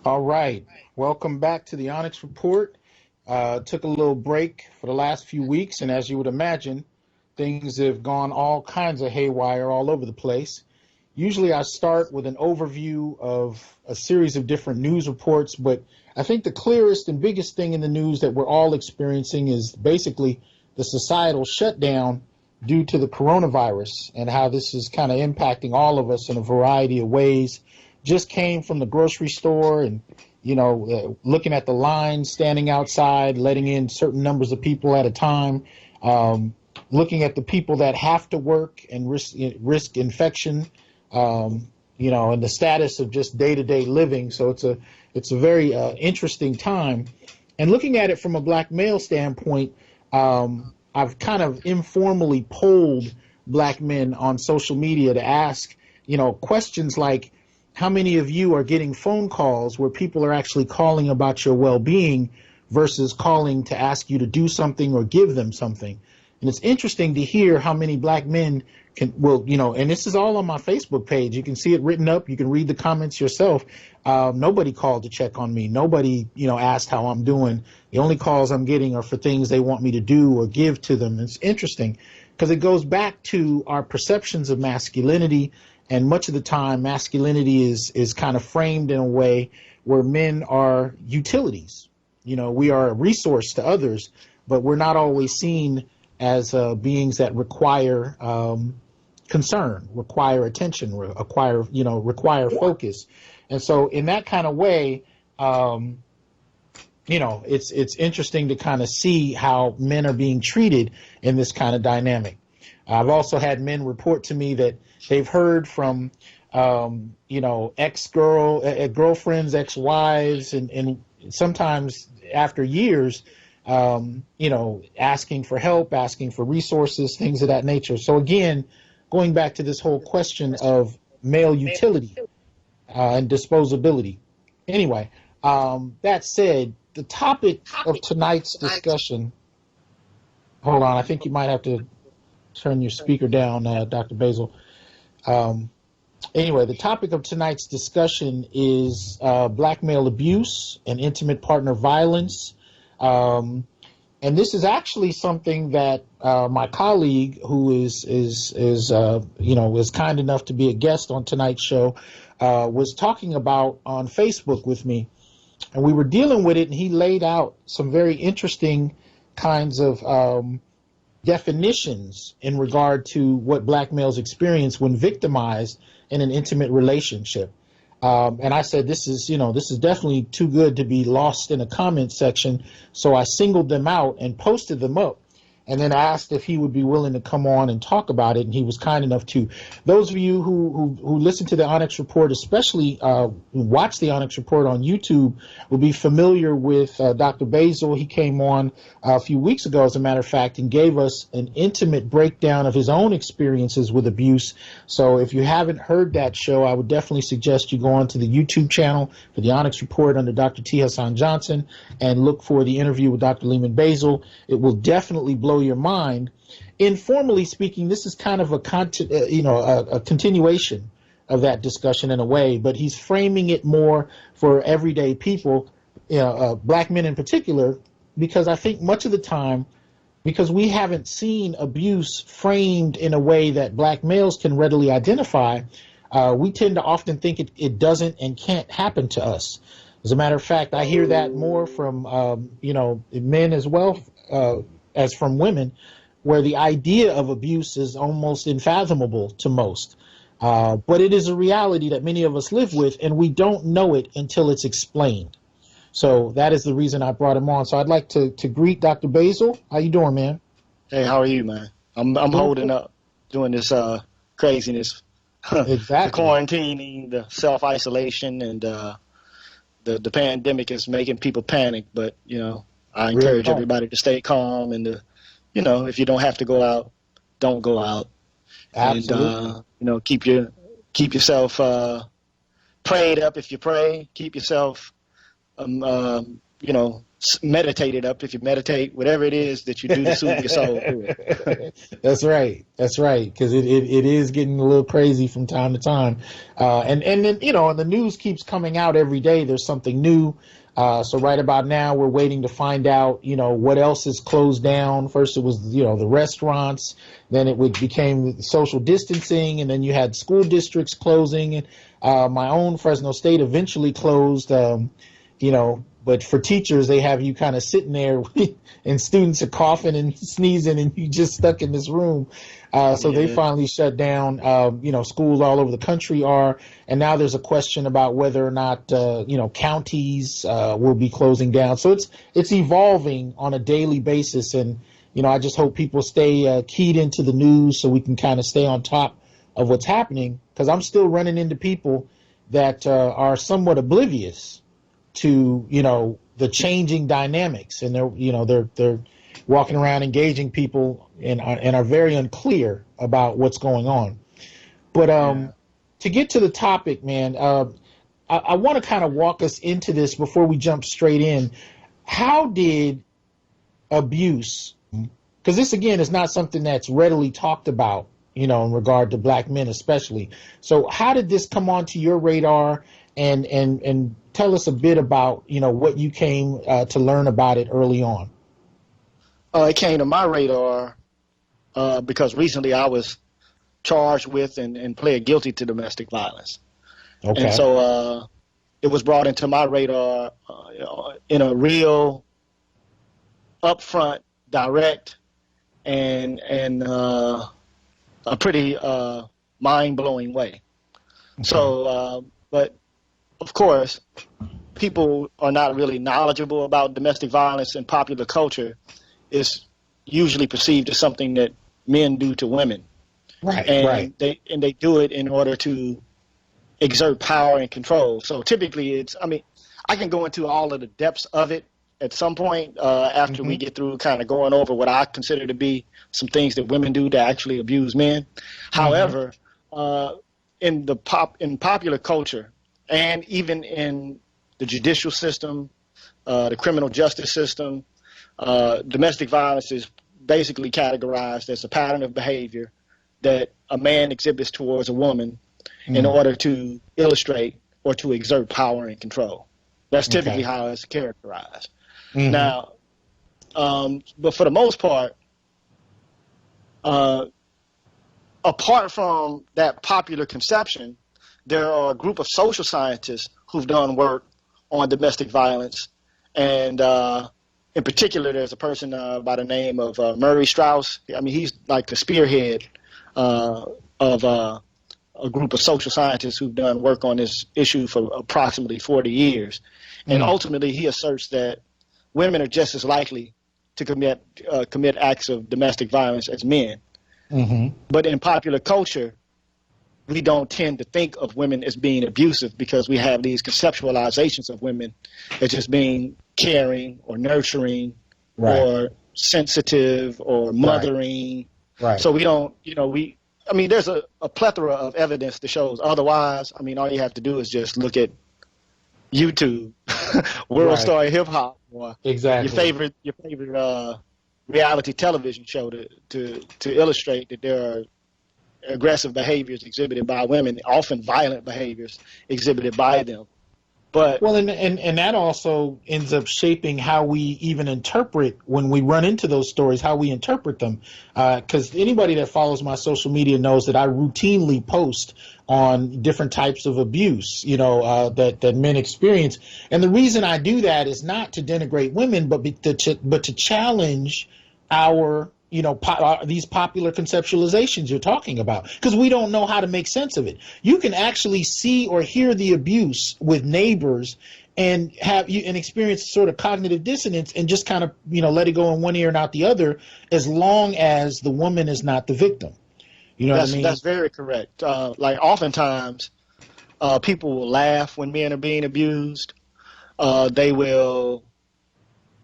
All right. Welcome back to the Onyx Report. Took a little break for the last few weeks, and as you would imagine, things have gone all kinds of haywire all over the place. Usually I start with an overview of a series of different news reports, but I think the clearest and biggest thing in the news that we're all experiencing is basically the societal shutdown due to the coronavirus and how this is kind of impacting all of us in a variety of ways. Just came from the grocery store and, looking at the line, standing outside, letting in certain numbers of people at a time, looking at the people that have to work and risk infection, and the status of just day-to-day living. So it's a very interesting time. And looking at it from a black male standpoint, I've kind of informally polled black men on social media to ask, questions like, how many of you are getting phone calls where people are actually calling about your well-being versus calling to ask you to do something or give them something? And it's interesting to hear how many black men and this is all on my Facebook page. You can see it written up. You can read the comments yourself. Nobody called to check on me. Nobody, asked how I'm doing. The only calls I'm getting are for things they want me to do or give to them. It's interesting because it goes back to our perceptions of masculinity. And much of the time, masculinity is kind of framed in a way where men are utilities. We are a resource to others, but we're not always seen as beings that require concern, require attention, require focus. And so in that kind of way, it's interesting to kind of see how men are being treated in this kind of dynamic. I've also had men report to me that they've heard from, girlfriends, ex-wives, and sometimes after years, asking for help, asking for resources, things of that nature. So again, going back to this whole question of male utility and disposability. Anyway, that said, the topic of tonight's discussion, hold on, I think you might have to turn your speaker down, Dr. Basil. Anyway, the topic of tonight's discussion is black male abuse and intimate partner violence. And this is actually something that my colleague, who is kind enough to be a guest on tonight's show, was talking about on Facebook with me. And we were dealing with it, and he laid out some very interesting kinds of definitions in regard to what black males experience when victimized in an intimate relationship. And I said, this is definitely too good to be lost in a comment section. So I singled them out and posted them up, and then asked if he would be willing to come on and talk about it. And he was kind enough to. Those of you who listen to the Onyx Report, especially who watch the Onyx Report on YouTube, will be familiar with Dr. Basil. He came on a few weeks ago, as a matter of fact, and gave us an intimate breakdown of his own experiences with abuse. So if you haven't heard that show, I would definitely suggest you go onto the YouTube channel for the Onyx Report under Dr. THasan-Johnson and look for the interview with Dr. Leamon Basil. It will definitely blow your mind. Informally speaking, this is kind of a continuation of that discussion in a way, but he's framing it more for everyday people, black men in particular, because I think much of the time, because we haven't seen abuse framed in a way that black males can readily identify, we tend to often think it doesn't and can't happen to us. As a matter of fact, I hear that more from men as well as from women, where the idea of abuse is almost unfathomable to most. But it is a reality that many of us live with, and we don't know it until it's explained. So that is the reason I brought him on. So I'd like to greet Dr. Basil. How you doing, man? Hey, how are you, man? I'm holding up, doing this craziness. Exactly. The quarantining, the self-isolation, and the pandemic is making people panic. But, I encourage everybody to stay calm and if you don't have to go out, don't go out. Absolutely. And, keep yourself prayed up if you pray. Keep yourself meditate it up. If you meditate, whatever it is that you do to soothe your soul, do it. That's right. That's right. Because it is getting a little crazy from time to time. And then, and the news keeps coming out every day. There's something new. So right about now, we're waiting to find out, what else is closed down. First, it was, the restaurants. Then became social distancing. And then you had school districts closing. And my own Fresno State eventually closed, but for teachers, they have you kind of sitting there and students are coughing and sneezing and you just stuck in this room. So they finally shut down, schools all over the country are. And now there's a question about whether or not, counties will be closing down. So it's evolving on a daily basis. And, I just hope people stay keyed into the news so we can kind of stay on top of what's happening. Because I'm still running into people that are somewhat oblivious to the changing dynamics, and they're walking around engaging people and are very unclear about what's going on. But to get to the topic, man, I want to kind of walk us into this before we jump straight in. How did abuse, because this again is not something that's readily talked about, in regard to black men especially. So how did this come onto your radar? And tell us a bit about, what you came to learn about it early on. It came to my radar because recently I was charged with and pled guilty to domestic violence. Okay. And so it was brought into my radar in a real upfront, direct, and a pretty mind-blowing way. Okay. So, but of course, people are not really knowledgeable about domestic violence in popular culture. It's usually perceived as something that men do to women. Right, and right. They do it in order to exert power and control. So typically I can go into all of the depths of it at some point after we get through kind of going over what I consider to be some things that women do to actually abuse men. However, in popular culture, and even in the judicial system, the criminal justice system, domestic violence is basically categorized as a pattern of behavior that a man exhibits towards a woman in order to illustrate or to exert power and control. That's typically how it's characterized. Now, but for the most part, apart from that popular conception, there are a group of social scientists who've done work on domestic violence. And in particular, there's a person by the name of Murray Strauss. He's like the spearhead of a group of social scientists who've done work on this issue for approximately 40 years. And ultimately, he asserts that women are just as likely to commit acts of domestic violence as men. But in popular culture, we don't tend to think of women as being abusive because we have these conceptualizations of women as just being caring or nurturing or sensitive or mothering. Right. So we don't, there's a plethora of evidence that shows otherwise. All you have to do is just look at YouTube, World Star Hip Hop, or your favorite reality television show to illustrate that there are aggressive behaviors exhibited by women, often violent behaviors exhibited by them. But and that also ends up shaping how we even interpret when we run into those stories, how we interpret them. Because anybody that follows my social media knows that I routinely post on different types of abuse, that men experience. And the reason I do that is not to denigrate women, but to challenge our these popular conceptualizations you're talking about, because we don't know how to make sense of it. You can actually see or hear the abuse with neighbors and experience sort of cognitive dissonance and just kind of, let it go in one ear and out the other, as long as the woman is not the victim. You know what I mean? That's very correct. Like oftentimes people will laugh when men are being abused. They will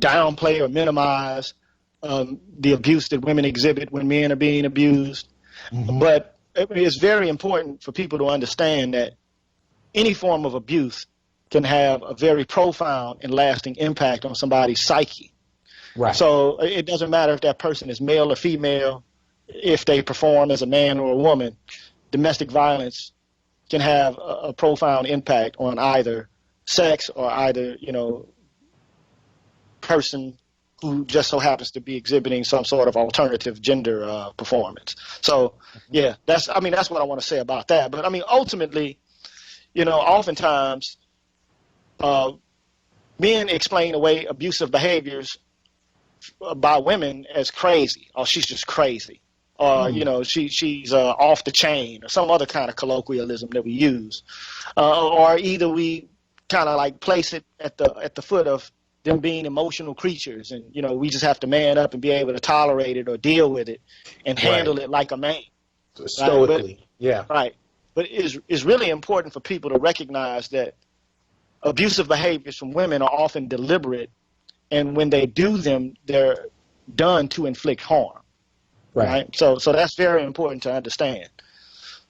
downplay or minimize the abuse that women exhibit when men are being abused. But it's very important for people to understand that any form of abuse can have a very profound and lasting impact on somebody's psyche. Right. So it doesn't matter if that person is male or female, if they perform as a man or a woman, domestic violence can have a profound impact on either sex or either, person who just so happens to be exhibiting some sort of alternative gender performance. So, yeah, that's what I want to say about that. But, ultimately, oftentimes men explain away abusive behaviors by women as crazy. Oh, she's just crazy. Or, she's off the chain, or some other kind of colloquialism that we use. Or either we kind of like place it at the foot of them being emotional creatures, and we just have to man up and be able to tolerate it or deal with it and handle it like a man. Stoically, right? Yeah. Right. But it's really important for people to recognize that abusive behaviors from women are often deliberate, and when they do them, they're done to inflict harm. Right. So that's very important to understand.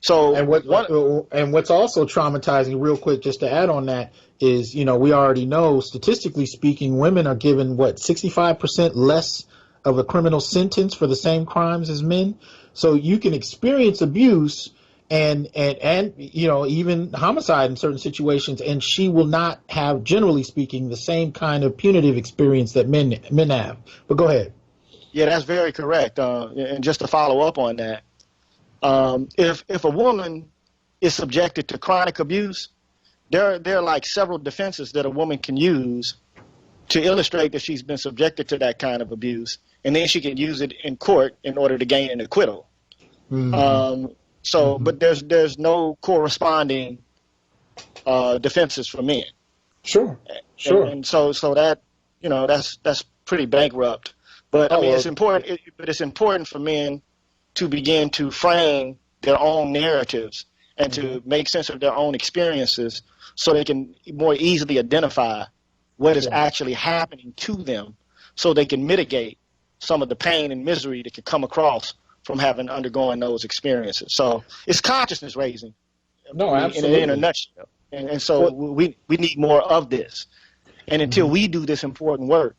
So and what's also traumatizing, real quick, just to add on that, is we already know, statistically speaking, women are given 65% less of a criminal sentence for the same crimes as men. So you can experience abuse and even homicide in certain situations, and she will not have, generally speaking, the same kind of punitive experience that men have. But go ahead. Yeah, that's very correct. And just to follow up on that, if a woman is subjected to chronic abuse, there are like several defenses that a woman can use to illustrate that she's been subjected to that kind of abuse, and then she can use it in court in order to gain an acquittal. But there's no corresponding defenses for men. Sure. And so that that's pretty bankrupt. But it's important. It's important for men to begin to frame their own narratives and to make sense of their own experiences, so they can more easily identify what is actually happening to them, so they can mitigate some of the pain and misery that can come across from having undergone those experiences. So it's consciousness raising. No, absolutely. In a nutshell. And so we need more of this. And until we do this important work,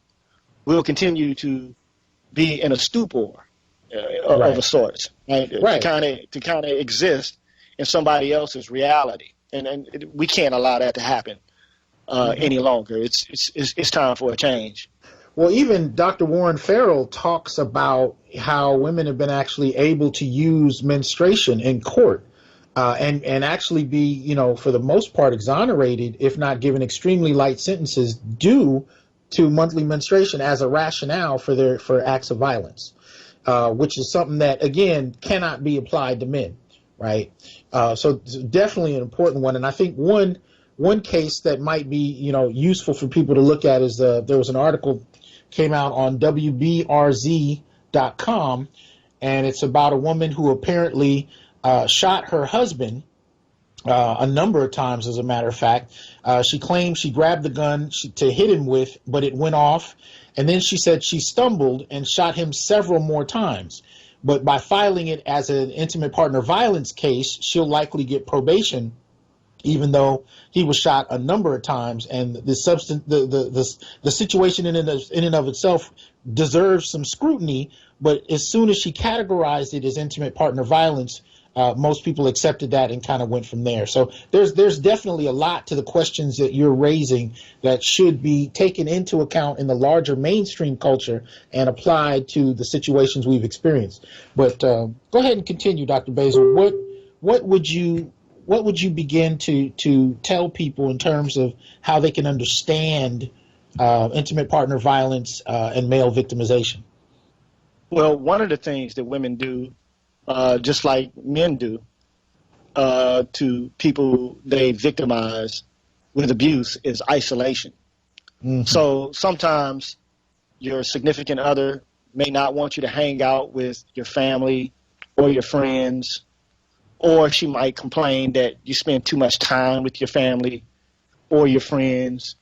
we'll continue to be in a stupor of a sort, right? To kind of exist in somebody else's reality, and we can't allow that to happen any longer. It's time for a change. Well, even Dr. Warren Farrell talks about how women have been actually able to use menstruation in court and actually be, for the most part, exonerated, if not given extremely light sentences due to monthly menstruation as a rationale for acts of violence, which is something that, again, cannot be applied to men, right? So it's definitely an important one. And I think one case that might be, useful for people to look at is there was an article came out on WBRZ.com, and it's about a woman who apparently shot her husband a number of times, as a matter of fact. She claimed she grabbed the gun to hit him with, but it went off. And then she said she stumbled and shot him several more times. But by filing it as an intimate partner violence case, she'll likely get probation, even though he was shot a number of times. And the situation in and of itself deserves some scrutiny. But as soon as she categorized it as intimate partner violence, most people accepted that and kind of went from there. So there's definitely a lot to the questions that you're raising that should be taken into account in the larger mainstream culture and applied to the situations we've experienced. But go ahead and continue, Dr. Basil. What would you begin to tell people in terms of how they can understand intimate partner violence and male victimization? Well, one of the things that women do, just like men do, to people they victimize with abuse, is isolation. So sometimes your significant other may not want you to hang out with your family or your friends, or she might complain that you spend too much time with your family or your friends.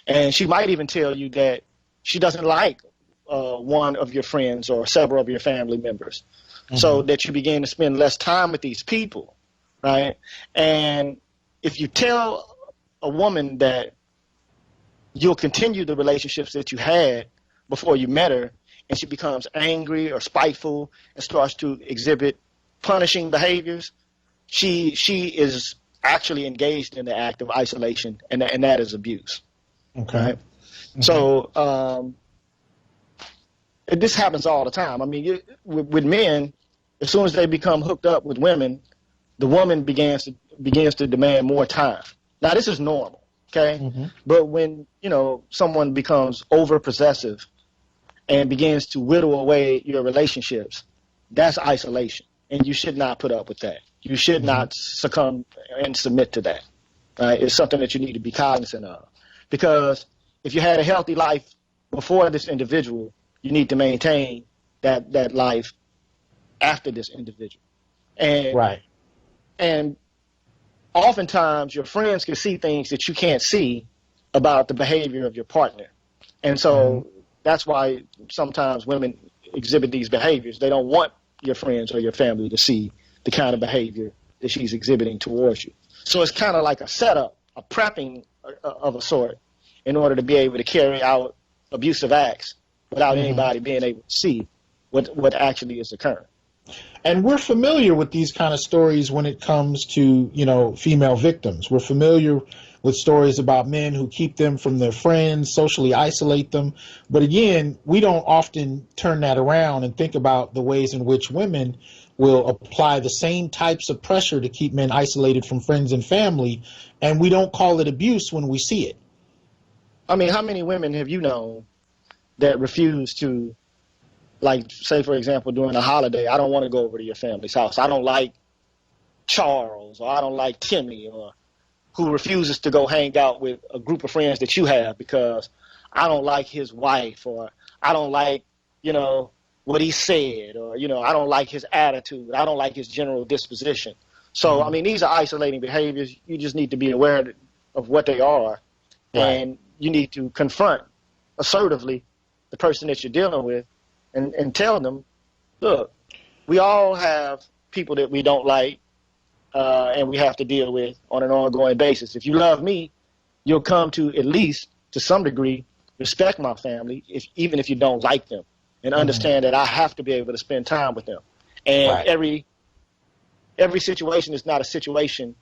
And she might even tell you that she doesn't like one of your friends or several of your family members. So that you begin to spend less time with these people, right? And if you tell a woman that you'll continue the relationships that you had before you met her, and she becomes angry or spiteful and starts to exhibit punishing behaviors, she is actually engaged in the act of isolation, and that is abuse. Okay. Right? Mm-hmm. So this happens all the time. I mean, with men, as soon as they become hooked up with women, the woman begins to demand more time. Now, this is normal, okay? Mm-hmm. But when, someone becomes over-possessive and begins to whittle away your relationships, that's isolation, and you should not put up with that. You should not succumb and submit to that. Right? It's something that you need to be cognizant of. Because if you had a healthy life before this individual, you need to maintain that life after this individual. And, right. And oftentimes your friends can see things that you can't see about the behavior of your partner. And so that's why sometimes women exhibit these behaviors. They don't want your friends or your family to see the kind of behavior that she's exhibiting towards you. So it's kind of like a setup, a prepping of a sort, in order to be able to carry out abusive acts without anybody being able to see what actually is occurring. And we're familiar with these kind of stories when it comes to, female victims. We're familiar with stories about men who keep them from their friends, socially isolate them. But again, we don't often turn that around and think about the ways in which women will apply the same types of pressure to keep men isolated from friends and family, and we don't call it abuse when we see it. I mean, how many women have you known that refuse to, like, say, for example, during a holiday, I don't want to go over to your family's house. I don't like Charles, or I don't like Timmy, or who refuses to go hang out with a group of friends that you have because I don't like his wife, or I don't like, what he said, or, I don't like his attitude. I don't like his general disposition. So, I mean, these are isolating behaviors. You just need to be aware of what they are. Right. And you need to confront assertively the person that you're dealing with and tell them, look, we all have people that we don't like and we have to deal with on an ongoing basis. If you love me, you'll come to, at least to some degree, respect my family, even if you don't like them, and understand that I have to be able to spend time with them. And every situation is not a situation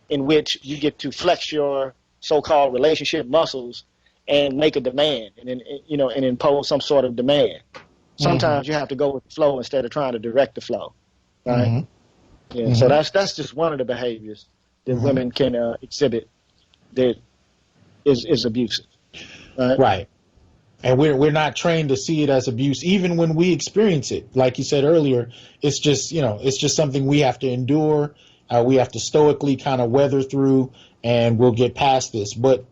in which you get to flex your so-called relationship muscles and make a demand and impose some sort of demand. Sometimes you have to go with the flow instead of trying to direct the flow, right? Yeah. So that's just one of the behaviors that women can exhibit that is abusive. Right. And we're not trained to see it as abuse, even when we experience it. Like you said earlier, it's just something we have to endure. We have to stoically kind of weather through, and we'll get past this. But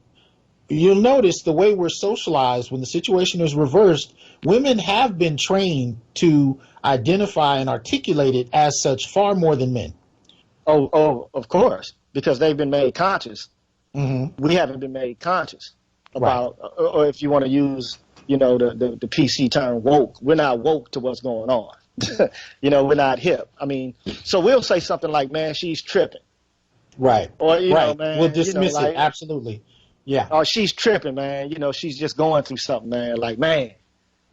you'll notice the way we're socialized, when the situation is reversed, women have been trained to identify and articulate it as such far more than men. Oh, of course, because they've been made conscious. We haven't been made conscious about, or if you want to use, the PC term, woke. We're not woke to what's going on. We're not hip. I mean, so we'll say something like, man, she's tripping. Right. Or, man, we'll dismiss it. Absolutely. Yeah. Oh, she's tripping, man. She's just going through something, man. Like, man.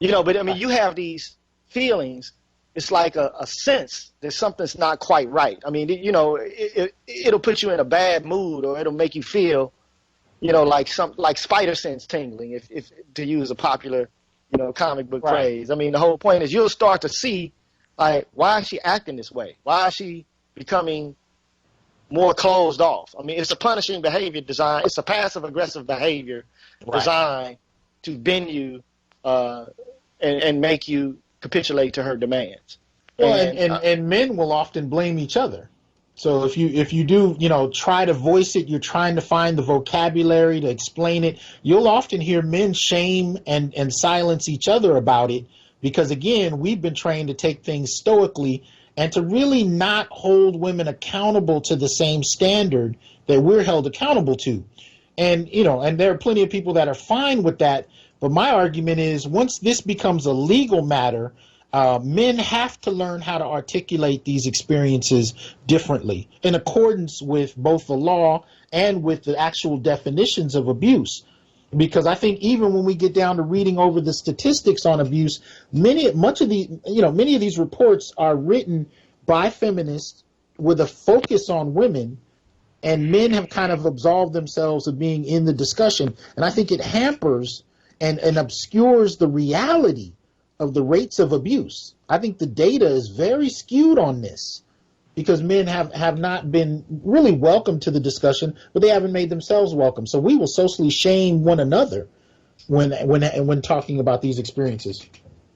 But I mean, you have these feelings. It's like a sense that something's not quite right. I mean, it'll put you in a bad mood, or it'll make you feel, like spider sense tingling, if to use a popular, comic book phrase. I mean, the whole point is you'll start to see, like, why is she acting this way? Why is she becoming more closed off? I mean, it's a punishing behavior design. It's a passive aggressive behavior designed to bend you and make you capitulate to her demands. Well, and men will often blame each other. So if you do, try to voice it, you're trying to find the vocabulary to explain it, you'll often hear men shame and silence each other about it, because, again, we've been trained to take things stoically and to really not hold women accountable to the same standard that we're held accountable to. And, and there are plenty of people that are fine with that. But my argument is, once this becomes a legal matter, Men have to learn how to articulate these experiences differently in accordance with both the law and with the actual definitions of abuse. Because I think even when we get down to reading over the statistics on abuse, many of these reports are written by feminists with a focus on women, and men have kind of absolved themselves of being in the discussion. And I think it hampers and obscures the reality of the rates of abuse. I think the data is very skewed on this because men have not been really welcome to the discussion, but they haven't made themselves welcome. So we will socially shame one another when talking about these experiences.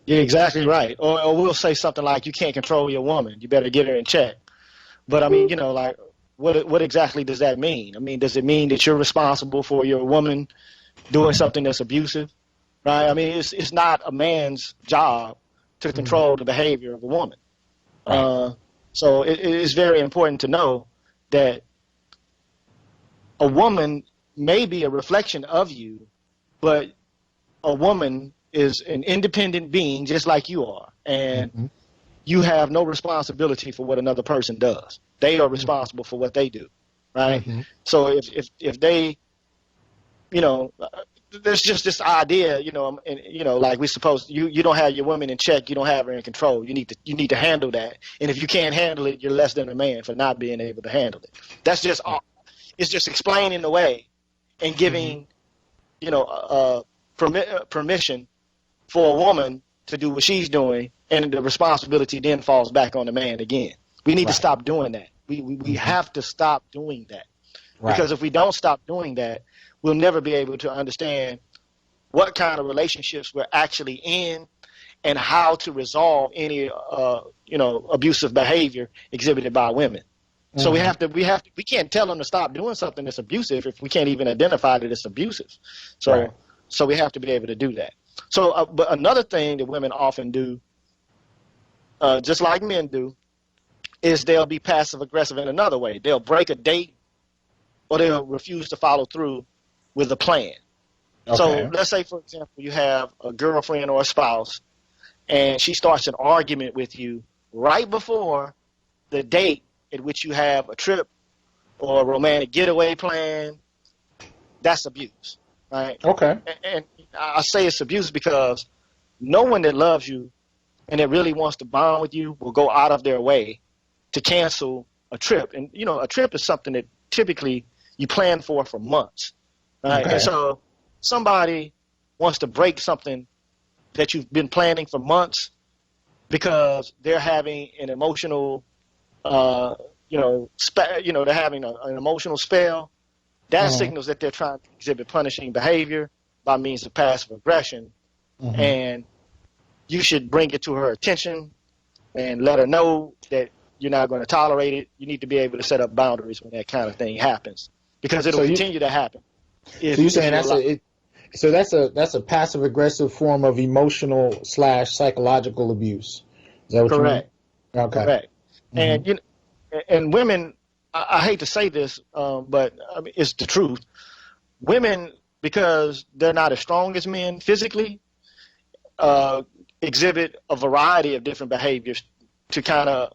You're exactly right. Or we'll say something like, you can't control your woman, you better get her in check. But I mean, like, what exactly does that mean? I mean, does it mean that you're responsible for your woman doing something that's abusive? Right? I mean, it's not a man's job to control the behavior of a woman. Right. So it is very important to know that a woman may be a reflection of you, but a woman is an independent being just like you are. And you have no responsibility for what another person does. They are responsible for what they do. Right? So if they, there's just this idea, like we supposed you don't have your woman in check, you don't have her in control. You need to handle that. And if you can't handle it, you're less than a man for not being able to handle it. That's just it's just explaining away and giving, permission for a woman to do what she's doing, and the responsibility then falls back on the man again. We need to stop doing that. We have to stop doing that. Because if we don't stop doing that, we'll never be able to understand what kind of relationships we're actually in and how to resolve any, abusive behavior exhibited by women. So we can't tell them to stop doing something that's abusive if we can't even identify that it's abusive. So we have to be able to do that. So, but another thing that women often do, just like men do, is they'll be passive aggressive in another way. They'll break a date, or they'll refuse to follow through with a plan. Okay. So let's say, for example, you have a girlfriend or a spouse, and she starts an argument with you right before the date at which you have a trip or a romantic getaway plan. That's abuse, right? Okay. And I say it's abuse because no one that loves you and that really wants to bond with you will go out of their way to cancel a trip. And, a trip is something that typically you plan for months. Right? Okay. And so somebody wants to break something that you've been planning for months because they're having an emotional, they're having an emotional spell. That signals that they're trying to exhibit punishing behavior by means of passive aggression. And you should bring it to her attention and let her know that you're not going to tolerate it. You need to be able to set up boundaries when that kind of thing happens, because it'll continue to happen. So you're saying that's a passive aggressive form of emotional / psychological abuse. Is that what Correct. you mean? Okay. Correct. And and women, I hate to say this, but I mean, it's the truth. Women, because they're not as strong as men physically, exhibit a variety of different behaviors to kind of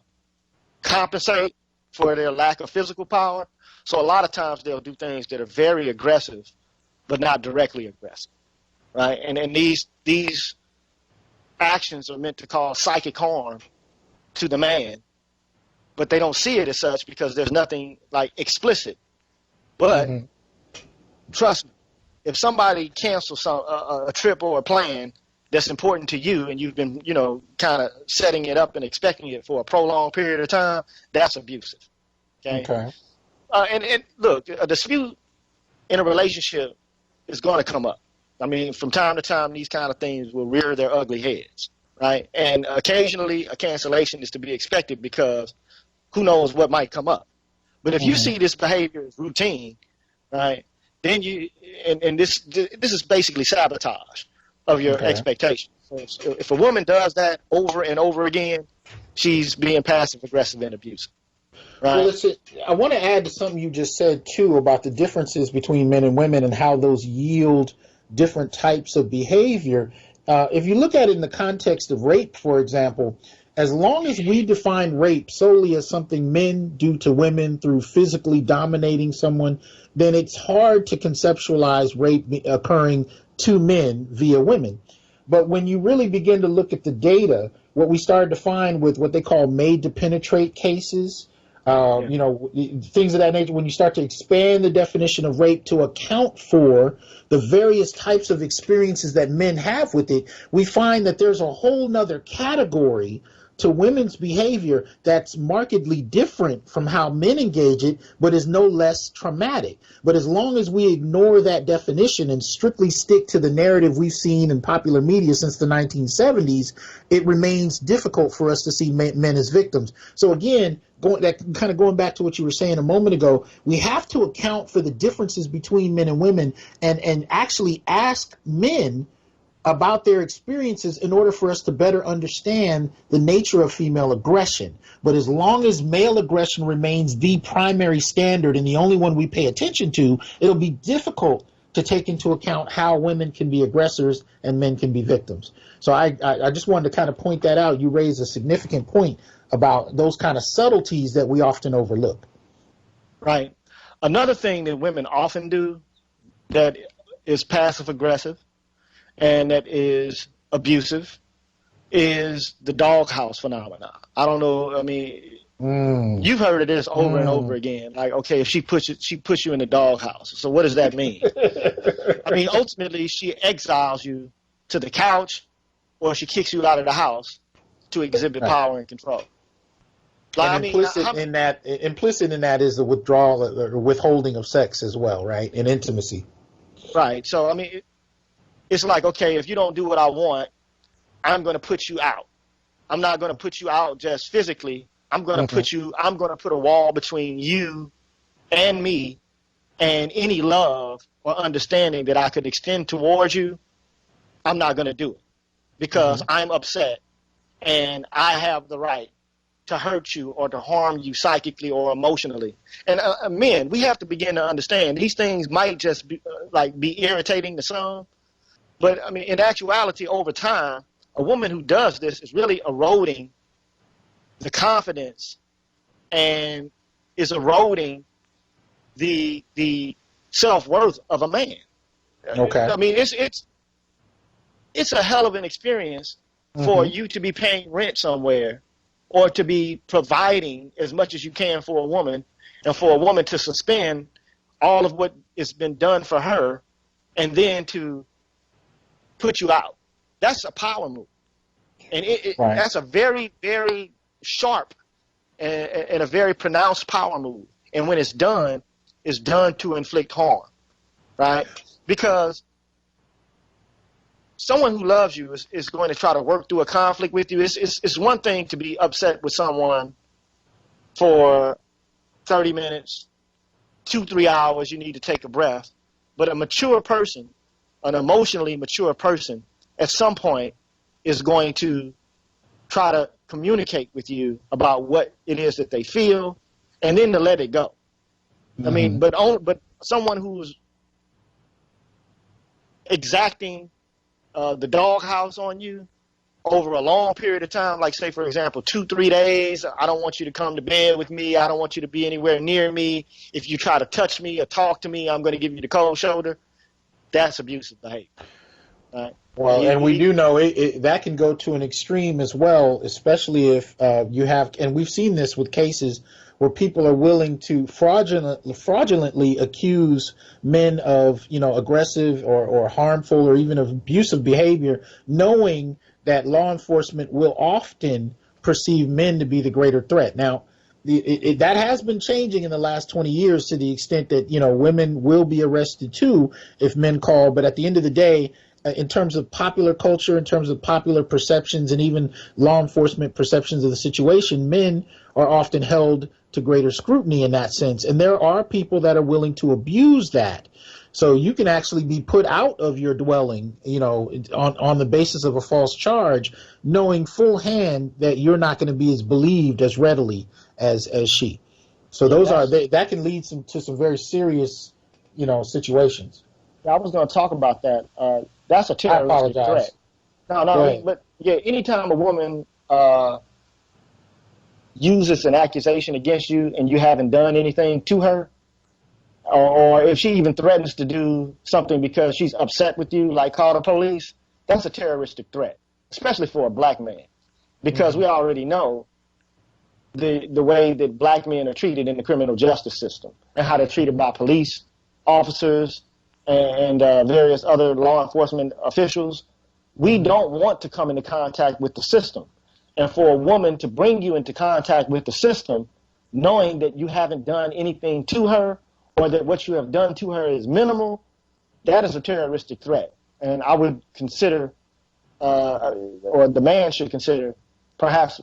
compensate for their lack of physical power. So a lot of times they'll do things that are very aggressive, but not directly aggressive, right? And these actions are meant to cause psychic harm to the man, but they don't see it as such because there's nothing like explicit. But trust me, if somebody cancels a trip or a plan that's important to you, and you've been, kind of setting it up and expecting it for a prolonged period of time, that's abusive. Okay. And look, a dispute in a relationship is going to come up. I mean, from time to time, these kind of things will rear their ugly heads, right? And occasionally, a cancellation is to be expected because who knows what might come up. But if you see this behavior as routine, right, then this is basically sabotage of your expectations. So if a woman does that over and over again, she's being passive aggressive and abusive. Right. Well, I want to add to something you just said too about the differences between men and women and how those yield different types of behavior. if you look at it in the context of rape, for example, as long as we define rape solely as something men do to women through physically dominating someone, then it's hard to conceptualize rape occurring to men via women. But when you really begin to look at the data, what we started to find with what they call made to penetrate cases, you know, things of that nature, when you start to expand the definition of rape to account for the various types of experiences that men have with it, we find that there's a whole nother category to women's behavior that's markedly different from how men engage it, but is no less traumatic. But as long as we ignore that definition and strictly stick to the narrative we've seen in popular media since the 1970s, it remains difficult for us to see men as victims. So again, going back to what you were saying a moment ago, we have to account for the differences between men and women and actually ask men about their experiences in order for us to better understand the nature of female aggression. But as long as male aggression remains the primary standard and the only one we pay attention to, it'll be difficult to take into account how women can be aggressors and men can be victims. So I just wanted to kind of point that out. You raised a significant point about those kind of subtleties that we often overlook. Right. Another thing that women often do that is passive aggressive and that is abusive is the doghouse phenomenon. I don't know. I mean, you've heard of this over and over again. Like, okay, if she puts you in the doghouse. So what does that mean? I mean, ultimately, she exiles you to the couch, or she kicks you out of the house to exhibit power and control. Like, and implicit in that is the withdrawal or withholding of sex as well, right? And intimacy. Right. So I mean, it's like, okay, if you don't do what I want, I'm going to put you out. I'm not going to put you out just physically. I'm going to I'm going to put a wall between you and me and any love or understanding that I could extend towards you. I'm not going to do it because I'm upset and I have the right to hurt you or to harm you psychically or emotionally. And men, we have to begin to understand these things might just be be irritating to some. But I mean, in actuality, over time, a woman who does this is really eroding the confidence and is eroding the self-worth of a man. Okay. I mean, it's a hell of an experience for you to be paying rent somewhere or to be providing as much as you can for a woman and for a woman to suspend all of what has been done for her and then to put you out. That's a power move. And that's a very, very sharp and a very pronounced power move. And when it's done to inflict harm, right? Because someone who loves you is going to try to work through a conflict with you. It's one thing to be upset with someone for 30 minutes, 2-3 hours, you need to take a breath. But a mature person, an emotionally mature person, at some point is going to try to communicate with you about what it is that they feel and then to let it go. I mean, but someone who's exacting the doghouse on you over a long period of time, like say, for example, 2-3 days, I don't want you to come to bed with me. I don't want you to be anywhere near me. If you try to touch me or talk to me, I'm going to give you the cold shoulder. That's abusive behavior. Right? Well, and we do know that can go to an extreme as well, especially if you have, and we've seen this with cases where people are willing to fraudulently accuse men of, aggressive or harmful or even of abusive behavior, knowing that law enforcement will often perceive men to be the greater threat. Now, that has been changing in the last 20 years to the extent that, women will be arrested too if men call. But at the end of the day, in terms of popular culture, in terms of popular perceptions, and even law enforcement perceptions of the situation, men are often held to greater scrutiny in that sense. And there are people that are willing to abuse that. So you can actually be put out of your dwelling, on the basis of a false charge, knowing full hand that you're not going to be as believed as readily as she. So that can lead to some very serious, situations. I was going to talk about that. That's a terroristic threat. No, but yeah, anytime a woman uses an accusation against you and you haven't done anything to her, or if she even threatens to do something because she's upset with you, like call the police, that's a terroristic threat, especially for a black man, because we already know the way that black men are treated in the criminal justice system and how they're treated by police officers and various other law enforcement officials. We don't want to come into contact with the system. And for a woman to bring you into contact with the system, knowing that you haven't done anything to her or that what you have done to her is minimal, that is a terroristic threat. And I would consider, or the man should consider, perhaps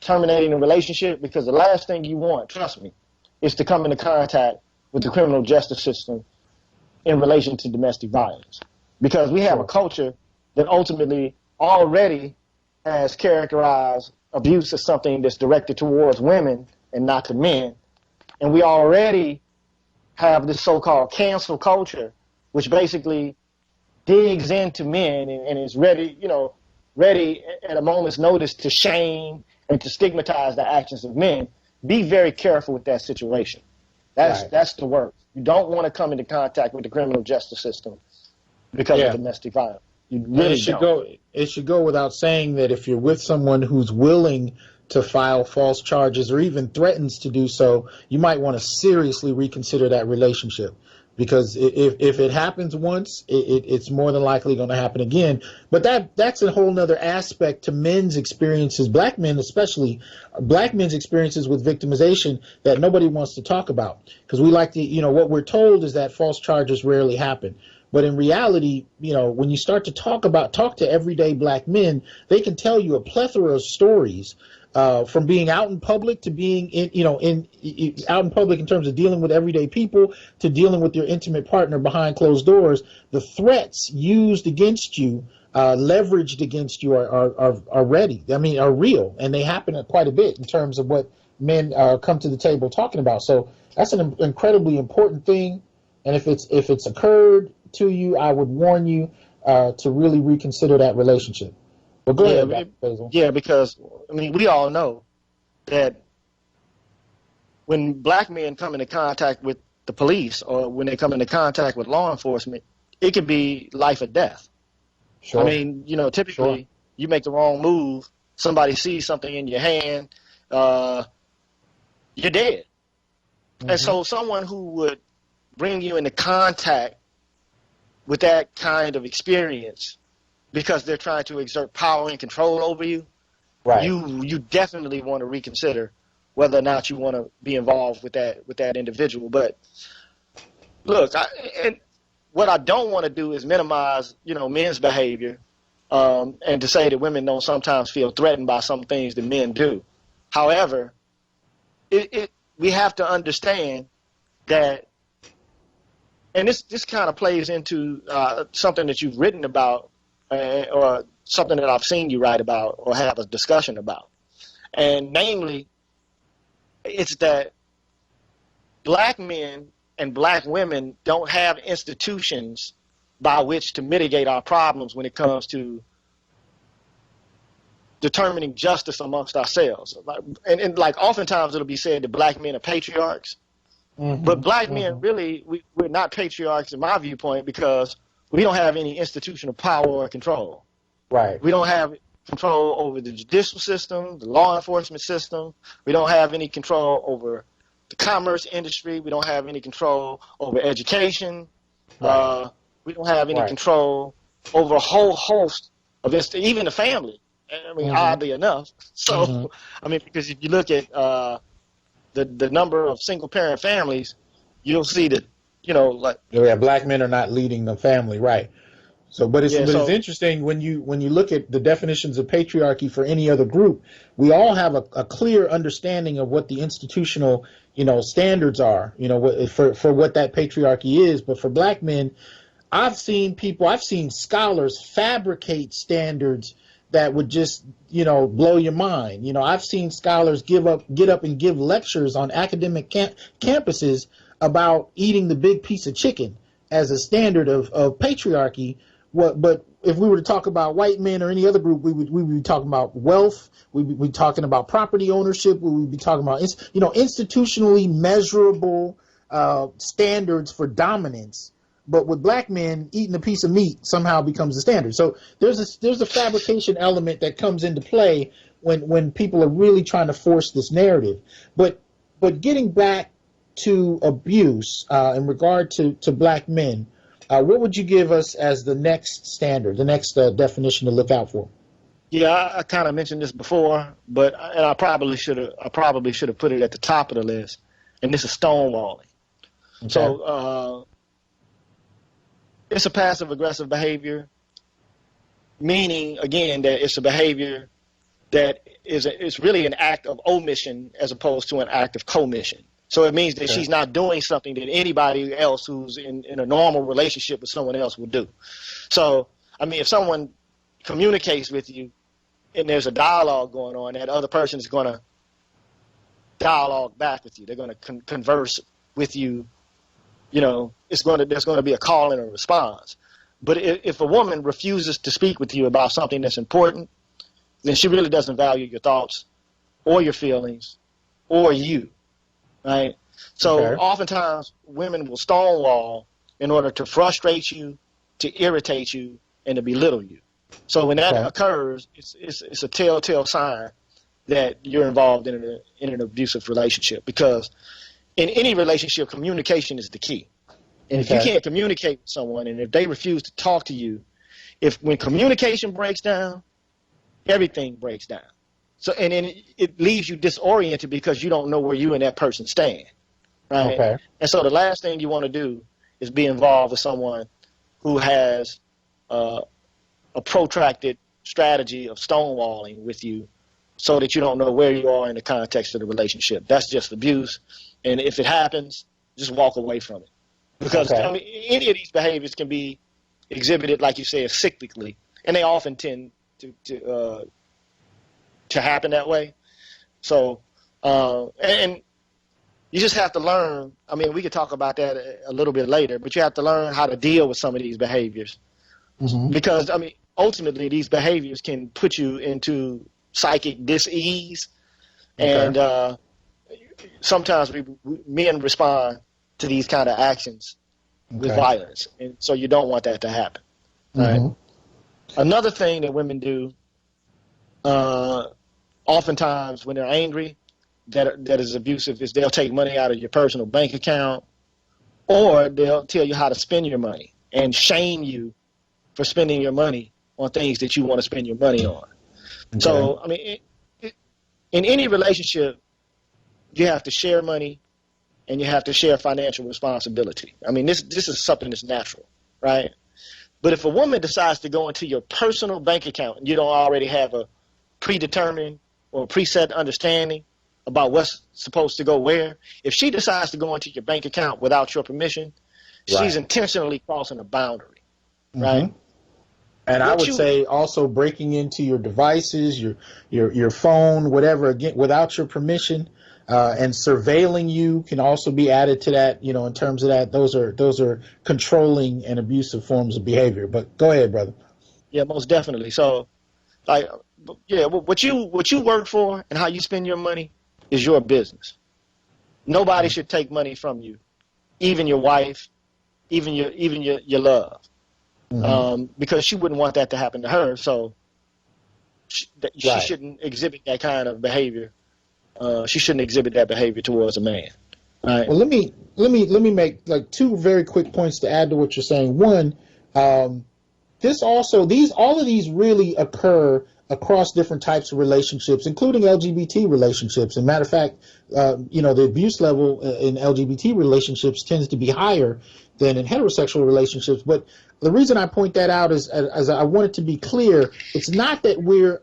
terminating a relationship, because the last thing you want, trust me, is to come into contact with the criminal justice system in relation to domestic violence. Because we have a culture that ultimately already has characterized abuse as something that's directed towards women and not to men. And we already have this so-called cancel culture, which basically digs into men and is ready, ready at a moment's notice to shame and to stigmatize the actions of men. Be very careful with that situation. That's the work. You don't want to come into contact with the criminal justice system because of domestic violence. You really it should go without saying that if you're with someone who's willing to file false charges or even threatens to do so, you might want to seriously reconsider that relationship. Because if it happens once, it's more than likely going to happen again. But that's a whole nother aspect to men's experiences, black men especially, black men's experiences with victimization that nobody wants to talk about. Because we like to, what we're told is that false charges rarely happen. But in reality, when you start to talk to everyday black men, they can tell you a plethora of stories. From being out in public to being out in public in terms of dealing with everyday people to dealing with your intimate partner behind closed doors, the threats used against you, leveraged against you are ready. Are real, and they happen quite a bit in terms of what men come to the table talking about. So that's an incredibly important thing. And if it's occurred to you, I would warn you to really reconsider that relationship. Well, go ahead, Basil. Yeah, because we all know that when black men come into contact with the police or when they come into contact with law enforcement, it can be life or death. Sure. Typically you make the wrong move, somebody sees something in your hand, you're dead. And so someone who would bring you into contact with that kind of experience because they're trying to exert power and control over you, you definitely want to reconsider whether or not you want to be involved with that individual. But look, what I don't want to do is minimize, men's behavior, and to say that women don't sometimes feel threatened by some things that men do. However, we have to understand that, and this kind of plays into something that you've written about, or something that I've seen you write about or have a discussion about. And namely, it's that black men and black women don't have institutions by which to mitigate our problems when it comes to determining justice amongst ourselves. And oftentimes it'll be said that black men are patriarchs, but black men really, we're not patriarchs in my viewpoint, because we don't have any institutional power or control. Right. We don't have control over the judicial system, the law enforcement system. We don't have any control over the commerce industry. We don't have any control over education. Right. We don't have any control over a whole host of even the family. Oddly enough. So, because if you look at the number of single-parent families, you'll see that, black men are not leading the family, right? So, but it's interesting when you look at the definitions of patriarchy for any other group, we all have a clear understanding of what the institutional, standards are, for what that patriarchy is. But for black men, I've seen scholars fabricate standards that would just, blow your mind. I've seen scholars get up and give lectures on academic campuses about eating the big piece of chicken as a standard of patriarchy, But if we were to talk about white men or any other group, we would be talking about wealth. We'd be talking about property ownership. We would be talking about institutionally measurable standards for dominance. But with black men, eating a piece of meat somehow becomes the standard. So there's a fabrication element that comes into play when people are really trying to force this narrative. But getting back to abuse in regard to black men, what would you give us as the next standard, the next definition to look out for? Yeah, I kind of mentioned this before, and I probably should have put it at the top of the list. And this is stonewalling. Okay. So it's a passive aggressive behavior, meaning again that it's a behavior that is really an act of omission as opposed to an act of commission. So it means that she's not doing something that anybody else who's in a normal relationship with someone else would do. So, I mean, if someone communicates with you and there's a dialogue going on, that other person is going to dialogue back with you. They're going to converse with you. You know, there's going to be a call and a response. But if a woman refuses to speak with you about something that's important, then she really doesn't value your thoughts or your feelings or you. Right. So oftentimes women will stonewall in order to frustrate you, to irritate you, and to belittle you. So when that occurs, it's a telltale sign that you're involved in an abusive relationship, because in any relationship, communication is the key. And if you can't communicate with someone, and if they refuse to talk to you, when communication breaks down, everything breaks down. So, and then it leaves you disoriented because you don't know where you and that person stand, right? Okay. And so the last thing you want to do is be involved with someone who has a protracted strategy of stonewalling with you, so that you don't know where you are in the context of the relationship. That's just abuse, and if it happens, just walk away from it, because I mean, any of these behaviors can be exhibited, like you said, cyclically, and they often tend to happen that way. So, and you just have to learn. I mean, we could talk about that a little bit later, but you have to learn how to deal with some of these behaviors, because I mean, ultimately, these behaviors can put you into psychic dis-ease, and sometimes men respond to these kind of actions with violence, and so you don't want that to happen. Right. Another thing that women do, oftentimes when they're angry, that is abusive, is they'll take money out of your personal bank account, or they'll tell you how to spend your money and shame you for spending your money on things that you want to spend your money on. So, I mean, in any relationship, you have to share money and you have to share financial responsibility. I mean, this is something that's natural, right? But if a woman decides to go into your personal bank account and you don't already have a predetermined or preset understanding about what's supposed to go where, if she decides to go into your bank account without your permission, she's intentionally crossing a boundary, right? And I would say also breaking into your devices, your phone, whatever, again, without your permission, and surveilling you can also be added to that. You know, in terms of that, those are controlling and abusive forms of behavior. But go ahead, brother. Yeah, most definitely. So, like, yeah, what you work for and how you spend your money is your business. Nobody should take money from you, even your wife, even your love. Because she wouldn't want that to happen to her, so she shouldn't exhibit that kind of behavior. She shouldn't exhibit that behavior towards a man. Right? Well, let me make like two very quick points to add to what you're saying. One, all of these really occur across different types of relationships, including LGBT relationships. And matter of fact, the abuse level in LGBT relationships tends to be higher than in heterosexual relationships. But the reason I point that out is, as I want it to be clear, it's not that we're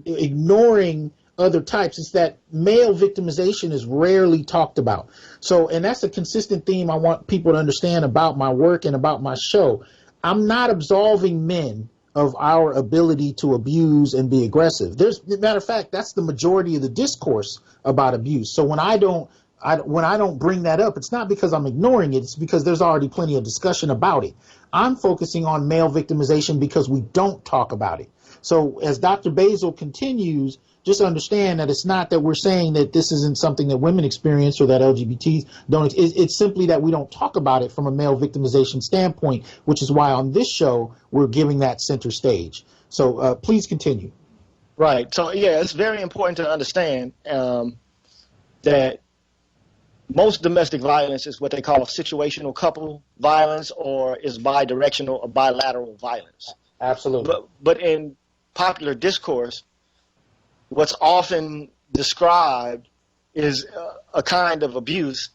ignoring other types. It's that male victimization is rarely talked about. So, and that's a consistent theme I want people to understand about my work and about my show. I'm not absolving men of our ability to abuse and be aggressive. Matter of fact, that's the majority of the discourse about abuse. So when I don't when I don't bring that up, it's not because I'm ignoring it. It's because there's already plenty of discussion about it. I'm focusing on male victimization because we don't talk about it. So as Dr. Basil continues, just understand that it's not that we're saying that this isn't something that women experience or that LGBTs don't. It's simply that we don't talk about it from a male victimization standpoint, which is why on this show we're giving that center stage. So please continue. Right. So, yeah, it's very important to understand that most domestic violence is what they call situational couple violence, or is bidirectional or bilateral violence. Absolutely. But in popular discourse, what's often described is a kind of abuse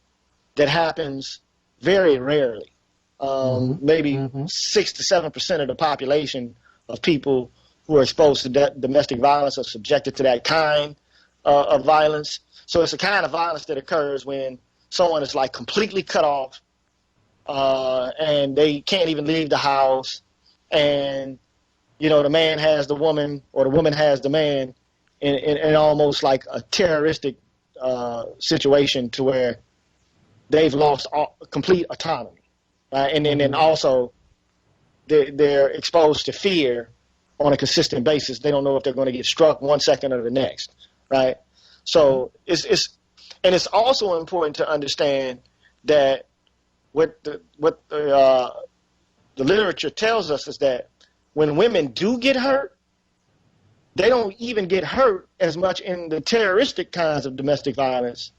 that happens very rarely. Maybe 6 to 7% of the population of people who are exposed to domestic violence are subjected to that kind of violence. So it's a kind of violence that occurs when someone is like completely cut off and they can't even leave the house, and the man has the woman or the woman has the man in almost like a terroristic situation, to where they've lost complete autonomy, right? And then also they're exposed to fear on a consistent basis. They don't know if they're going to get struck one second or the next, right? So it's also important to understand that what the literature tells us is that when women do get hurt, they don't even get hurt as much in the terroristic kinds of domestic violence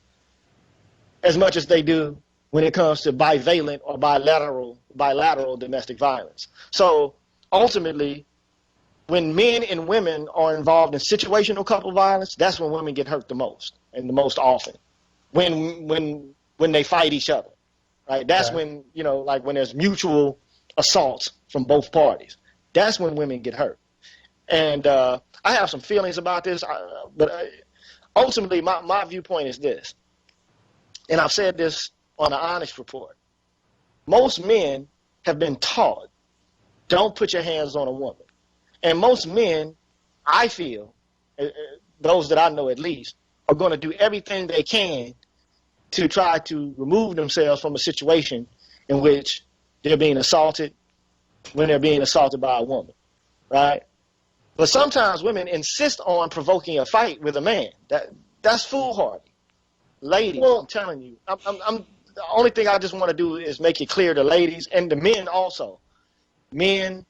as much as they do when it comes to bivalent or bilateral domestic violence. So ultimately, when men and women are involved in situational couple violence, that's when women get hurt the most and the most often. When they fight each other, right? That's when, like when there's mutual assaults from both parties. That's when women get hurt. And I have some feelings about this, but ultimately my viewpoint is this, and I've said this on the Onyx Report. Most men have been taught, don't put your hands on a woman. And most men, I feel, those that I know at least, are going to do everything they can to try to remove themselves from a situation in which they're being assaulted when they're being assaulted by a woman, right? But sometimes women insist on provoking a fight with a man. That's foolhardy. Ladies, I'm telling you, I'm the only thing I just want to do is make it clear to ladies and the men also. Men,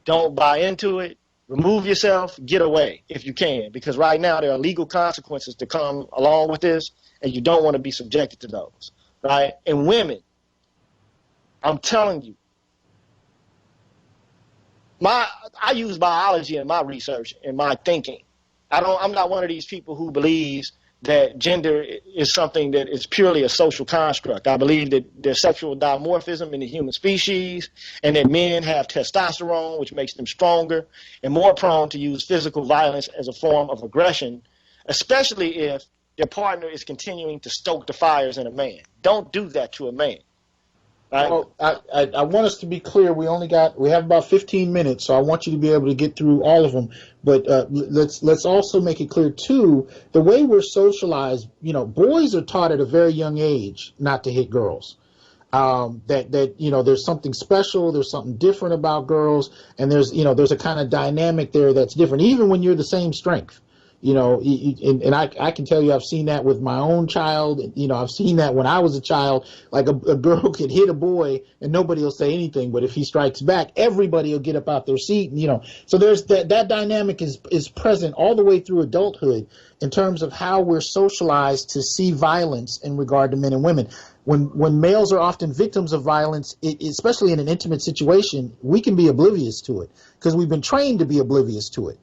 don't buy into it. Remove yourself. Get away if you can, because right now there are legal consequences to come along with this, and you don't want to be subjected to those, right? And women, I'm telling you, I use biology in my research, in my thinking. I'm not one of these people who believes that gender is something that is purely a social construct. I believe that there's sexual dimorphism in the human species, and that men have testosterone, which makes them stronger and more prone to use physical violence as a form of aggression, especially if their partner is continuing to stoke the fires in a man. Don't do that to a man. Right? Well, I want us to be clear. We have about 15 minutes, so I want you to be able to get through all of them. But let's also make it clear too, the way we're socialized. Boys are taught at a very young age not to hit girls. That there's something special, there's something different about girls, and there's a kind of dynamic there that's different, even when you're the same strength. And I can tell you, I've seen that with my own child. I've seen that when I was a child. Like a girl could hit a boy and nobody will say anything, but if he strikes back, everybody will get up out their seat. So there's that dynamic is present all the way through adulthood in terms of how we're socialized to see violence in regard to men and women. When males are often victims of violence, especially in an intimate situation, we can be oblivious to it because we've been trained to be oblivious to it.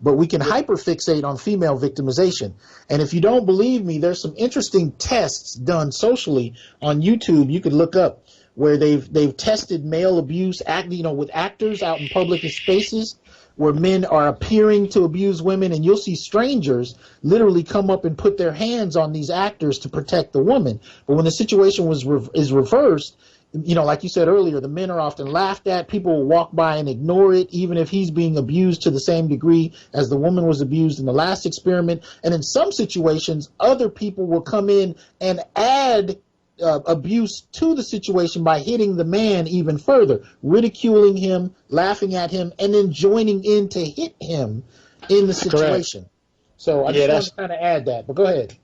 But we can hyperfixate on female victimization. And if you don't believe me, there's some interesting tests done socially on YouTube. You could look up where they've tested male abuse, with actors out in public spaces where men are appearing to abuse women, and you'll see strangers literally come up and put their hands on these actors to protect the woman. But when the situation is reversed, like you said earlier, the men are often laughed at. People will walk by and ignore it, even if he's being abused to the same degree as the woman was abused in the last experiment. And in some situations, other people will come in and add abuse to the situation by hitting the man even further, ridiculing him, laughing at him, and then joining in to hit him in the situation. Correct. So I Yeah, just wanted to kind of add that, but go ahead.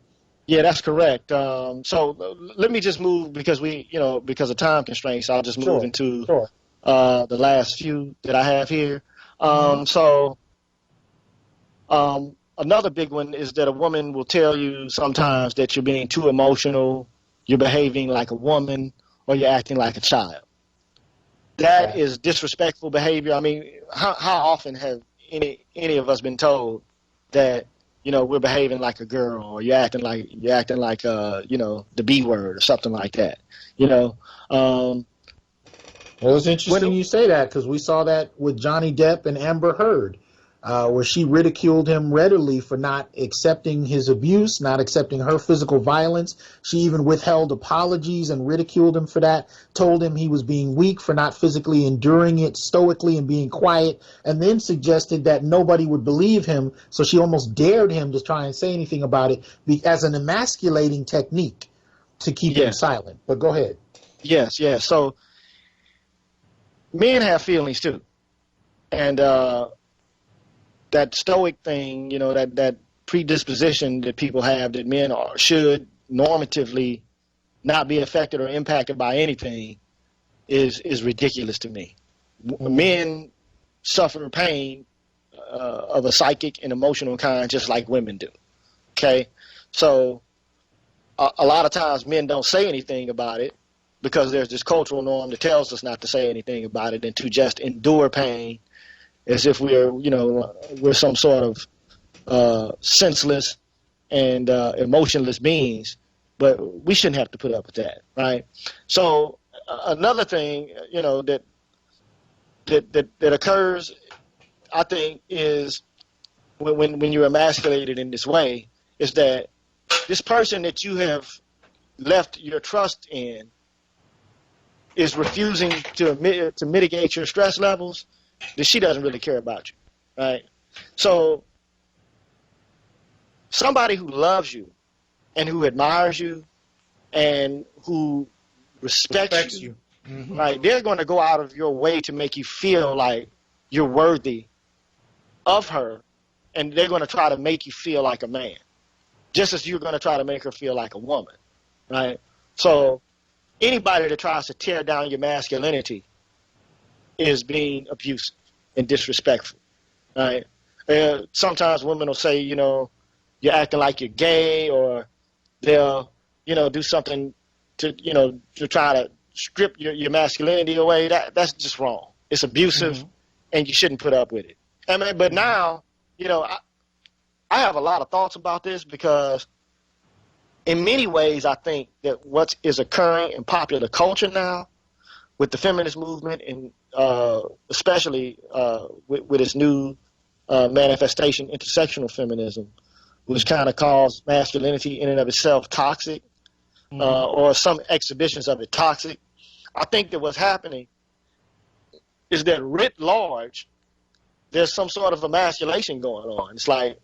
yeah, that's correct. So let me just move because because of time constraints, I'll just move Sure, into sure. the last few that I have here. Mm-hmm. Another big one is that a woman will tell you sometimes that you're being too emotional, you're behaving like a woman, or you're acting like a child. That Right. is disrespectful behavior. I mean, how often have any of us been told that we're behaving like a girl, or you're acting like the B word or something like that? You know, um, Well, it's when interesting you say that because we saw that with Johnny Depp and Amber Heard, where she ridiculed him readily for not accepting his abuse, not accepting her physical violence. She even withheld apologies and ridiculed him for that, told him he was being weak for not physically enduring it stoically and being quiet, and then suggested that nobody would believe him. So she almost dared him to try and say anything about it as an emasculating technique to keep him yes, silent. But go ahead. yes. So men have feelings too, and that stoic thing, that predisposition that people have that men should normatively not be affected or impacted by anything is ridiculous to me. Mm-hmm. Men suffer pain of a psychic and emotional kind just like women do. Okay, so a lot of times men don't say anything about it because there's this cultural norm that tells us not to say anything about it and to just endure pain as if we're some sort of senseless and emotionless beings, but we shouldn't have to put up with that, right? So another thing, that occurs, I think, is when you're emasculated in this way, is that this person that you have left your trust in is refusing to mitigate your stress levels, then she doesn't really care about you, right? So somebody who loves you and who admires you and who respects you, Mm-hmm. right? They're going to go out of your way to make you feel like you're worthy of her, and they're going to try to make you feel like a man, just as you're going to try to make her feel like a woman, right? So anybody that tries to tear down your masculinity is being abusive and disrespectful, right? Sometimes women will say, you're acting like you're gay, or they'll, do something to try to strip your masculinity away. That's just wrong. It's abusive, Mm-hmm. and you shouldn't put up with it. I mean, but now, I have a lot of thoughts about this because in many ways, I think that what is occurring in popular culture now with the feminist movement and especially with its new manifestation, intersectional feminism, which kind of calls masculinity in and of itself toxic, Mm-hmm. or some exhibitions of it toxic. I think that what's happening is that writ large, there's some sort of emasculation going on. It's like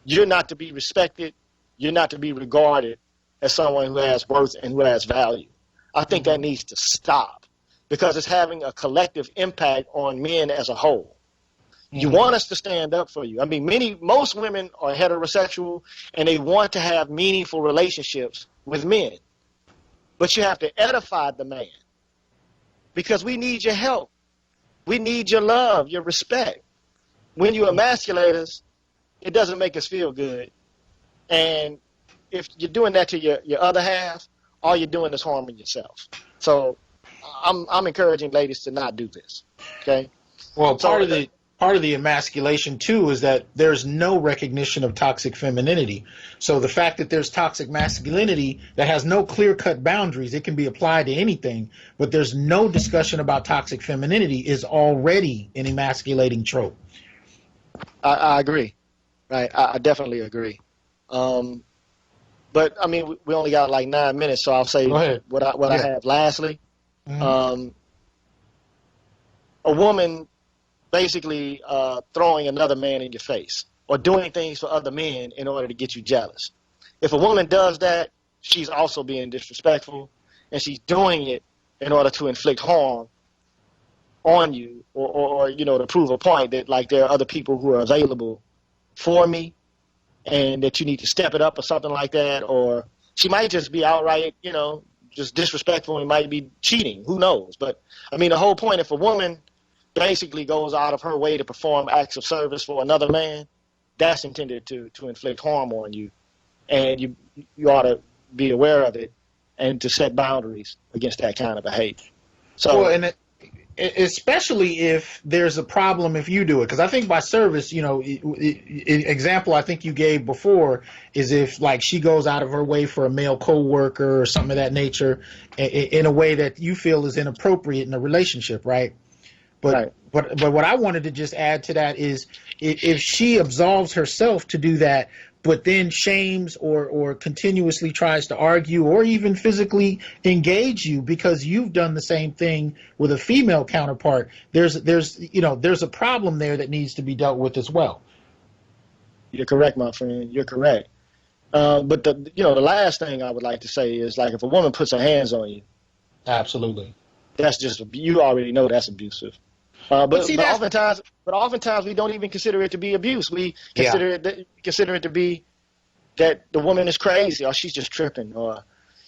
you're not to be respected, you're not to be regarded as someone who has worth and who has value. I think that Mm-hmm. needs to stop because it's having a collective impact on men as a whole. You Mm-hmm. want us to stand up for you. I mean, most women are heterosexual and they want to have meaningful relationships with men. But you have to edify the man because we need your help. We need your love, your respect. When you emasculate us, it doesn't make us feel good. And if you're doing that to your other half, all you're doing is harming yourself. So I'm encouraging ladies to not do this. Okay. Well, So part of the emasculation too is that there's no recognition of toxic femininity. So the fact that there's toxic masculinity that has no clear-cut boundaries, it can be applied to anything, but there's no discussion about toxic femininity is already an emasculating trope. I agree. Right. I definitely agree. But I mean, we only got like 9 minutes, so I'll Go say ahead. what I Yeah. have lastly. a woman basically throwing another man in your face or doing things for other men in order to get you jealous. If a woman does that, she's also being disrespectful, and she's doing it in order to inflict harm on you, or to prove a point that, like, there are other people who are available for me and that you need to step it up or something like that. Or she might just be outright, just disrespectful and might be cheating. Who knows? But, I mean, the whole point, if a woman basically goes out of her way to perform acts of service for another man, that's intended to inflict harm on you. And you ought to be aware of it and to set boundaries against that kind of behavior. So, well, and especially if there's a problem if you do it, because I think by service, example I think you gave before is if, like, she goes out of her way for a male coworker or something of that nature in a way that you feel is inappropriate in a relationship, right? But right. But what I wanted to just add to that is if she absolves herself to do that, but then shames or continuously tries to argue or even physically engage you because you've done the same thing with a female counterpart, there's a problem there that needs to be dealt with as well. You're correct, my friend. You're correct. But the last thing I would like to say is, like, if a woman puts her hands on you, absolutely, that's just, you already know that's abusive. But oftentimes we don't even consider it to be abuse. We consider it to be that the woman is crazy, or she's just tripping, or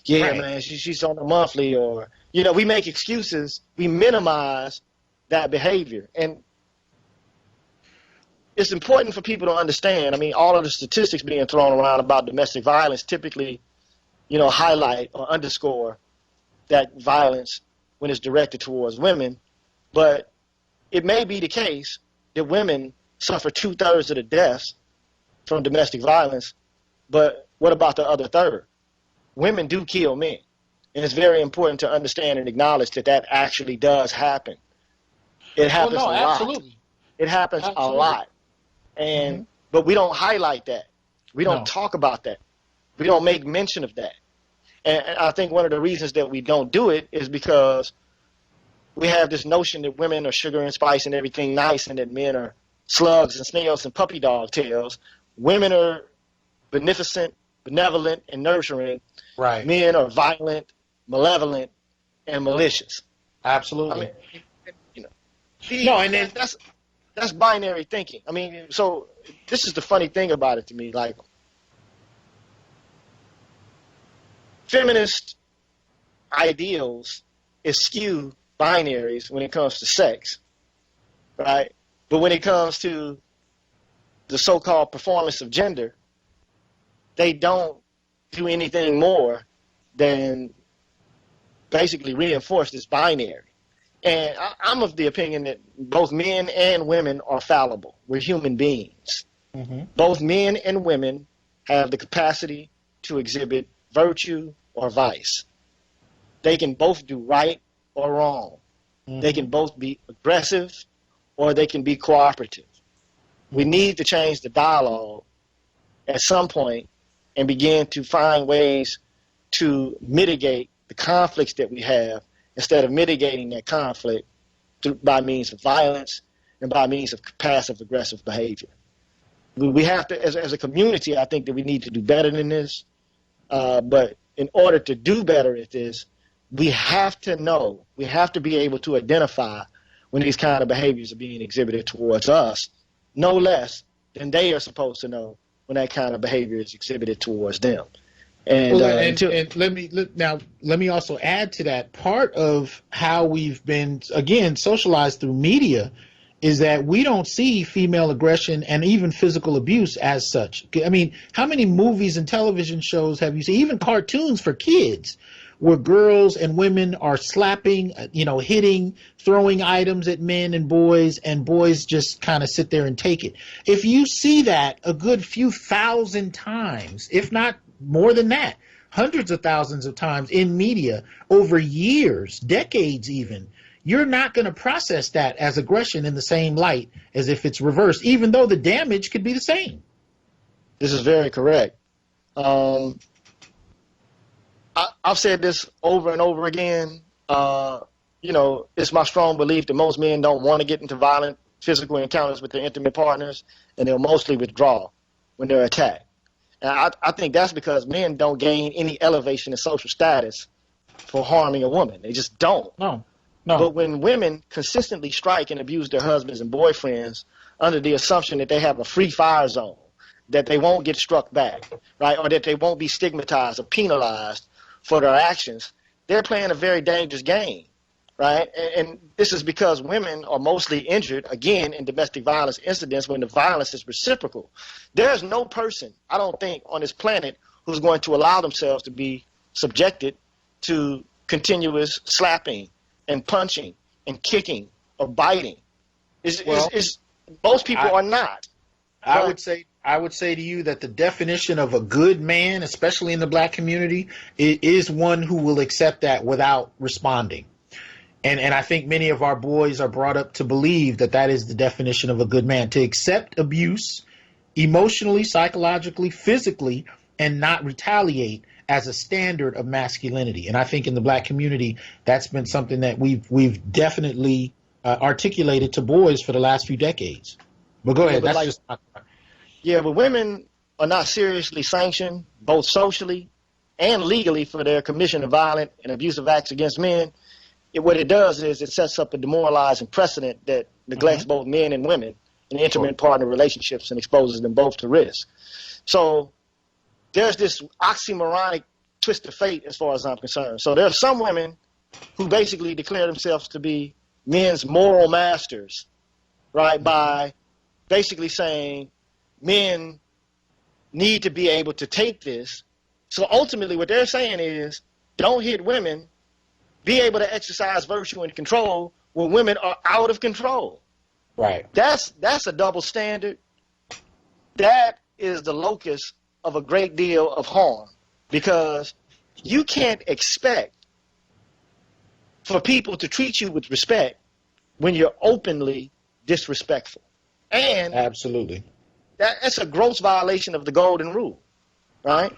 man, she's on the monthly, or we make excuses. We minimize that behavior, and it's important for people to understand. I mean, all of the statistics being thrown around about domestic violence typically, highlight or underscore that violence when it's directed towards women, but it may be the case that women suffer 2/3 of the deaths from domestic violence, but what about the other third? Women do kill men, and it's very important to understand and acknowledge that actually does happen. It happens a lot. Absolutely. It happens a lot, and but we don't highlight that. We don't talk about that. We don't make mention of that, and I think one of the reasons that we don't do it is because we have this notion that women are sugar and spice and everything nice, and that men are slugs and snails and puppy dog tails. Women are beneficent, benevolent, and nurturing. Right. Men are violent, malevolent, and malicious. Absolutely. I mean, that's binary thinking. I mean, so this is the funny thing about it to me. Like, feminist ideals eschew binaries when it comes to sex, right? But when it comes to the so-called performance of gender, they don't do anything more than basically reinforce this binary. And I'm of the opinion that both men and women are fallible. We're human beings. Both men and women have the capacity to exhibit virtue or vice. They can both do right or wrong. They can both be aggressive or they can be cooperative. We need to change the dialogue at some point and begin to find ways to mitigate the conflicts that we have, instead of mitigating that conflict by means of violence and by means of passive aggressive behavior. We have to, as a community, I think that we need to do better than this. But in order to do better at this, we have to be able to identify when these kind of behaviors are being exhibited towards us, no less than they are supposed to know when that kind of behavior is exhibited towards them. And, let me also add to that. Part of how we've been, again, socialized through media is that we don't see female aggression and even physical abuse as such. I mean, how many movies and television shows have you seen, even cartoons for kids, where girls and women are slapping, hitting, throwing items at men and boys just kind of sit there and take it? If you see that a good few thousand times, if not more than that, hundreds of thousands of times in media over years, decades even, you're not going to process that as aggression in the same light as if it's reversed, even though the damage could be the same. This is very correct. I've said this over and over again, You know, it's my strong belief that most men don't want to get into violent physical encounters with their intimate partners, and they'll mostly withdraw when they're attacked. And I think that's because men don't gain any elevation in social status for harming a woman. They just don't. No. But when women consistently strike and abuse their husbands and boyfriends under the assumption that they have a free fire zone, that they won't get struck back, right, or that they won't be stigmatized or penalized for their actions, they're playing a very dangerous game, right? And this is because women are mostly injured, again, in domestic violence incidents when the violence is reciprocal. There's no person, I don't think, on this planet who's going to allow themselves to be subjected to continuous slapping and punching and kicking or biting. Most people are not. I would say to you that the definition of a good man, especially in the black community, is one who will accept that without responding. And I think many of our boys are brought up to believe that that is the definition of a good man, to accept abuse emotionally, psychologically, physically, and not retaliate as a standard of masculinity. And I think in the black community, that's been something that we've definitely articulated to boys for the last few decades. But go ahead. But women are not seriously sanctioned, both socially and legally, for their commission of violent and abusive acts against men. What it does is it sets up a demoralizing precedent that neglects both men and women in intimate partner relationships and exposes them both to risk. So there's this oxymoronic twist of fate as far as I'm concerned. So there are some women who basically declare themselves to be men's moral masters, right, by basically saying men need to be able to take this. So ultimately what they're saying is, don't hit women, be able to exercise virtue and control when women are out of control. Right. That's a double standard. That is the locus of a great deal of harm, because you can't expect for people to treat you with respect when you're openly disrespectful. And absolutely, that's a gross violation of the golden rule, right?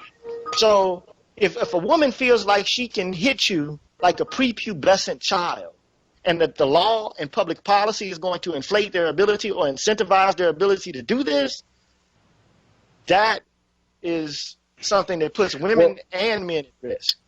So if a woman feels like she can hit you like a prepubescent child, and that the law and public policy is going to inflate their ability or incentivize their ability to do this, that is something that puts women and men at risk.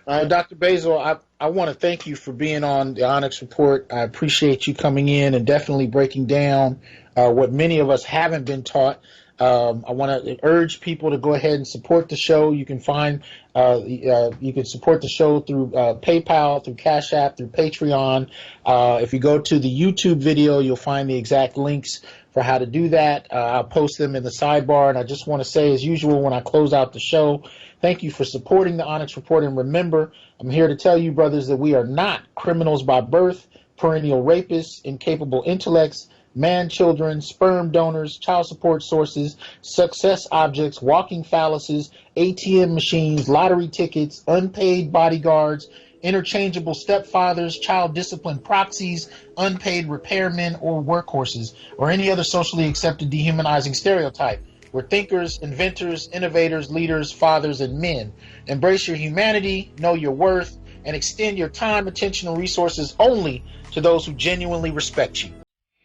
Right? Well, Dr. Basil, I want to thank you for being on the Onyx Report. I appreciate you coming in and definitely breaking down what many of us haven't been taught. I want to urge people to go ahead and support the show. You can find you can support the show through PayPal, through CashApp, through Patreon. If you go to the YouTube video, you'll find the exact links for how to do that. I'll post them in the sidebar. And I just want to say, as usual, when I close out the show, thank you for supporting the Onyx Report. And remember, I'm here to tell you, brothers, that we are not criminals by birth, perennial rapists, incapable intellects, man children, sperm donors, child support sources, success objects, walking phalluses, ATM machines, lottery tickets, unpaid bodyguards, interchangeable stepfathers, child discipline proxies, unpaid repairmen or workhorses, or any other socially accepted dehumanizing stereotype. We're thinkers, inventors, innovators, leaders, fathers, and men. Embrace your humanity, know your worth, and extend your time, attention, and resources only to those who genuinely respect you.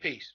Peace.